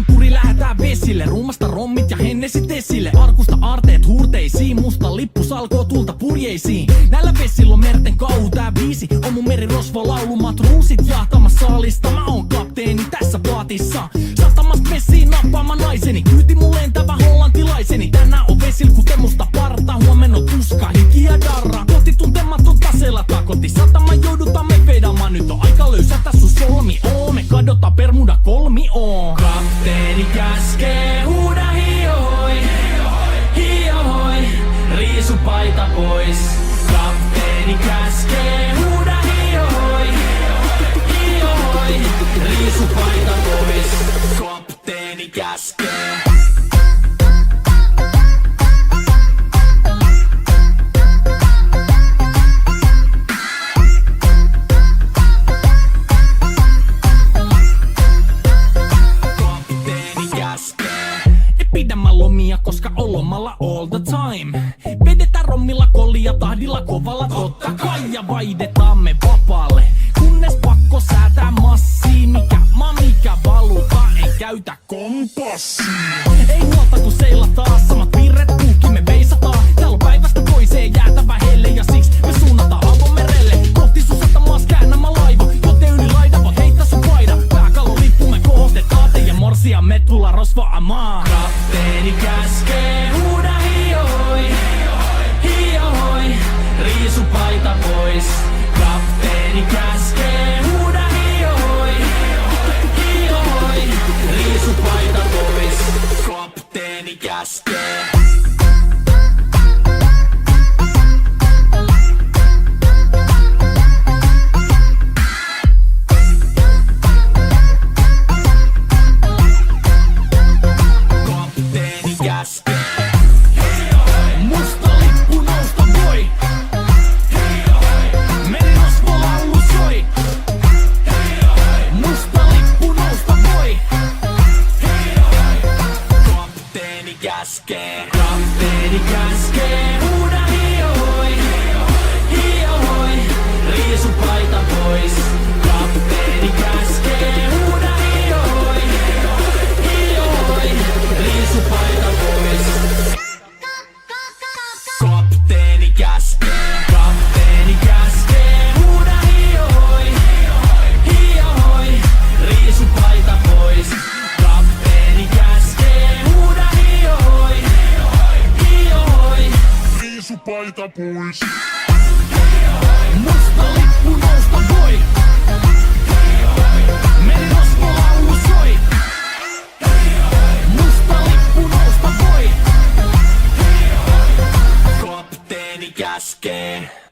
Ankkuri lähetään vesille, ruumasta rommit ja hennesit esille. Arkusta aarteet huurteisiin, musta lippu salkoo tulta purjeisiin. Näillä vesillä on merten kauhu, tää biisi on mun merirosvo laulu. Matruusit jahtamassa saalista, mä oon kapteeni tässä paatissa. Satamasta messiin nappaamaan naiseni, kyyti mun lentävä hollantilaiseni. Tänään on vesil kuten musta parta, huomenna on tuska, hiki ja darra. Koti tuntematon taseella takoti, satama joudutaan me vedamaan. Nyt on aika löysätä sun solmi, me kadota Bermuda kolmioon. Kapteeni käskee, huuda hiohoi, hiohoi, riisu paita pois. Kapteeni käskee, huuda hiohoi, hiohoi, riisu paita pois. Kapteeni käskee. Pidämään lomia, koska on lomalla all the time. Vedetään rommilla kollia tahdilla kovalla totta kai. Ja vaihdetaan me vapaalle, kunnes pakko säätää massiin. Mikä valuta, ei käytä kompassia. Ei huolta kun seilataan, samat virret puhki me veisataan. Täällä on päivästä toiseen jäätävä helle ja siksi me suunnataan avomerelle. Kohti sun satamaas käännämä laiva, joten yli laida voit heittää sun paida. Pääkallon lippu me kohotetaan, teidän morsia me tulla rosvaamaan. Kapteeni käskee, huuda hiohoi, hiohoi, riisu paita pois. Kapteeni käskee, huuda hiohoi, hiohoi, riisu paita pois. Kapteeni käskee. Musta lippu nousta voi. Merirosvo laulu soi. Musta lippu nousta voi. Kapteeni käskee. Kapteeni käskee. Huuda hiohoi, hiohoi, riisu paita pois. Kapteeni käskee. Huuda hiohoi, hiohoi, riisu paita pois. Kapteeni käskee. Kapteeni käskee. Huuda hiohoi, hiohoi, riisu paita pois. Kapteeni käskee. Huuda hiohoi, hiohoi, riisu paita pois. Musta lippu nousta voi. Merirosvo laulu soi. Musta lippu nousta voi. Kapteeni käskee.